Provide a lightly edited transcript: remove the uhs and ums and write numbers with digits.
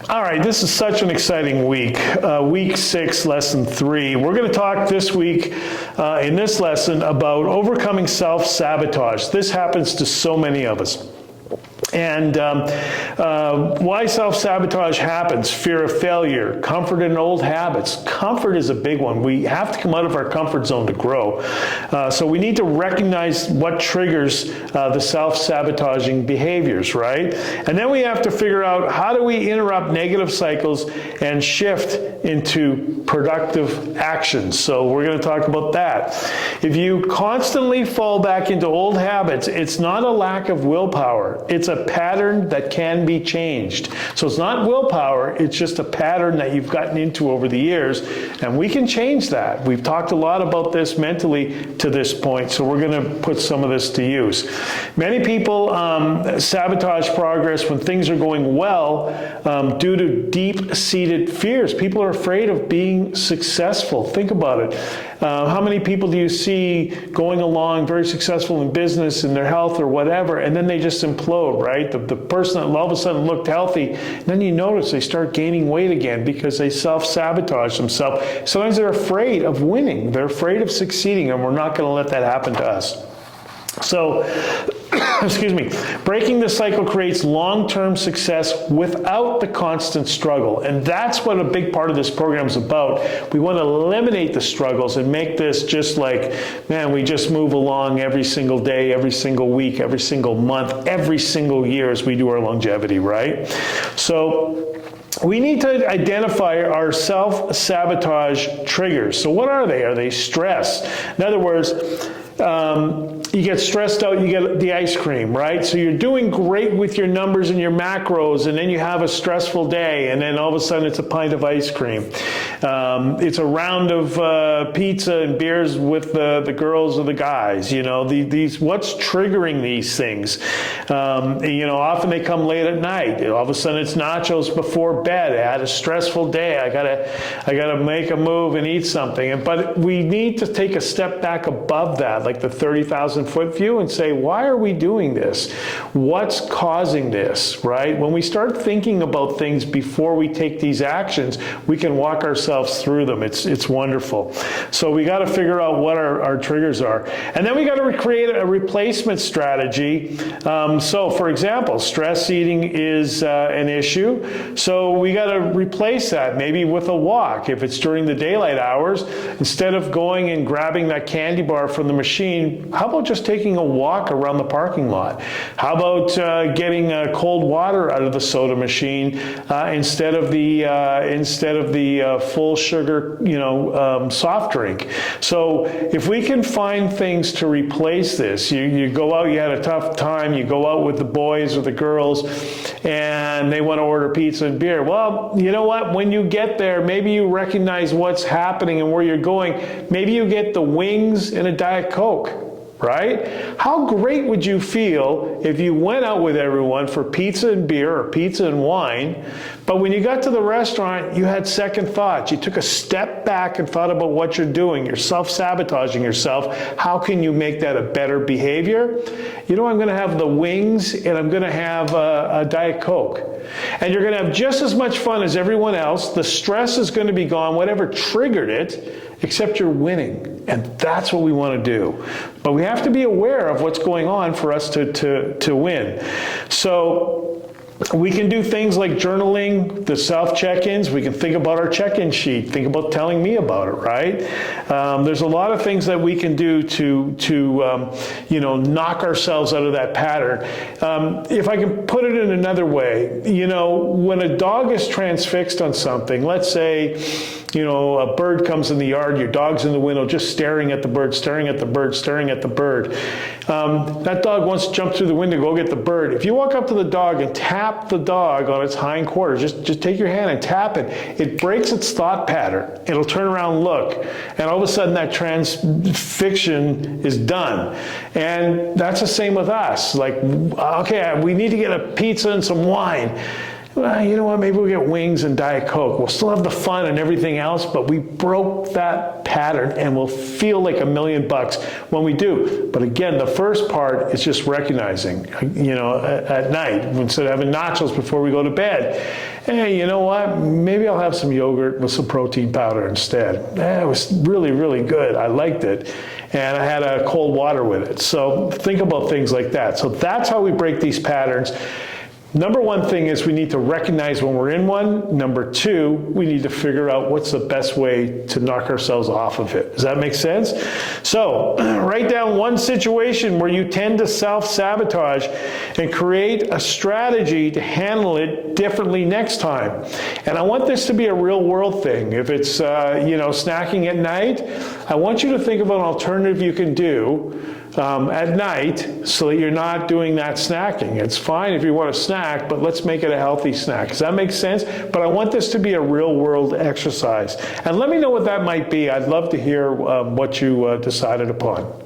All right, this is such an exciting week. Week 6, lesson 3. We're going to talk this week in this lesson about overcoming self-sabotage. This happens to so many of us. And why self-sabotage happens: fear of failure, comfort in old habits. Comfort is a big one. We have to come out of our comfort zone to grow. So we need to recognize what triggers the self-sabotaging behaviors, right? And then we have to figure out, how do we interrupt negative cycles and shift into productive actions? So we're going to talk about that. If you constantly fall back into old habits, it's not a lack of willpower. It's a pattern that can be changed. So it's not willpower, it's just a pattern that you've gotten into over the years, and we can change that. We've talked a lot about this mentally to this point, so we're going to put some of this to use. Many people sabotage progress when things are going well due to deep-seated fears. People are afraid of being successful. Think about it. How many people do you see going along, very successful in business, in their health or whatever, and then they just implode, right? The person that all of a sudden looked healthy, then you notice they start gaining weight again because they self-sabotage themselves. Sometimes they're afraid of winning. They're afraid of succeeding, and we're not going to let that happen to us. So, excuse me, breaking the cycle creates long-term success without the constant struggle. And that's what a big part of this program is about. We want to eliminate the struggles and make this just like, man, we just move along every single day, every single week, every single month, every single year as we do our longevity, right? So we need to identify our self-sabotage triggers. So what are they? Are they stress? In other words, you get stressed out, you get the ice cream, right? So you're doing great with your numbers and your macros, and then you have a stressful day, and then all of a sudden it's a pint of ice cream. It's a round of pizza and beers with the girls or the guys. You know, these what's triggering these things? Often they come late at night. All of a sudden it's nachos before bed. I had a stressful day. I gotta make a move and eat something. But we need to take a step back above that, like the 30,000-foot view, and say, why are we doing this? What's causing this, right? When we start thinking about things before we take these actions, we can walk ourselves through them. It's wonderful. So we got to figure out what our triggers are. And then we got to create a replacement strategy. So for example, stress eating is an issue. So we got to replace that maybe with a walk. If it's during the daylight hours, instead of going and grabbing that candy bar from the machine, how about just taking a walk around the parking lot? How about getting cold water out of the soda machine instead of the full sugar, soft drink? So if we can find things to replace this, you go out, you had a tough time, you go out with the boys or the girls, and they want to order pizza and beer. Well, you know what? When you get there, maybe you recognize what's happening and where you're going. Maybe you get the wings and a Diet Coke, right? How great would you feel if you went out with everyone for pizza and beer or pizza and wine, but when you got to the restaurant, you had second thoughts. You took a step back and thought about what you're doing. You're self-sabotaging yourself. How can you make that a better behavior? I'm going to have the wings and I'm going to have a Diet Coke. And you're going to have just as much fun as everyone else. The stress is going to be gone, whatever triggered it, except you're winning. And that's what we want to do. But we have to be aware of what's going on for us to win. So we can do things like journaling, the self-check-ins. We can think about our check-in sheet. Think about telling me about it, right? There's a lot of things that we can do to knock ourselves out of that pattern. If I can put it in another way, when a dog is transfixed on something, let's say, a bird comes in the yard, your dog's in the window just staring at the bird, staring at the bird, staring at the bird. That dog wants to jump through the window, go get the bird. If you walk up to the dog and tap the dog on its hind quarters, just take your hand and tap it, it breaks its thought pattern. It'll turn around and look, and all of a sudden that transfixion is done. And that's the same with us. Like, okay, we need to get a pizza and some wine. well, you know what, maybe we'll get wings and Diet Coke. We'll still have the fun and everything else, but we broke that pattern and we'll feel like $1,000,000 when we do. But again, the first part is just recognizing, at night, instead of having nachos before we go to bed, hey, you know what, maybe I'll have some yogurt with some protein powder instead. It was really, really good. I liked it. And I had a cold water with it. So think about things like that. So that's how we break these patterns. Number one thing is we need to recognize when we're in one. Number two, we need to figure out what's the best way to knock ourselves off of it. Does that make sense? So write down one situation where you tend to self-sabotage and create a strategy to handle it differently next time. And I want this to be a real world thing. If it's, snacking at night, I want you to think of an alternative you can do at night so that you're not doing that snacking. It's fine if you want to snack, but let's make it a healthy snack. Does that make sense? But I want this to be a real world exercise. And let me know what that might be. I'd love to hear what you decided upon.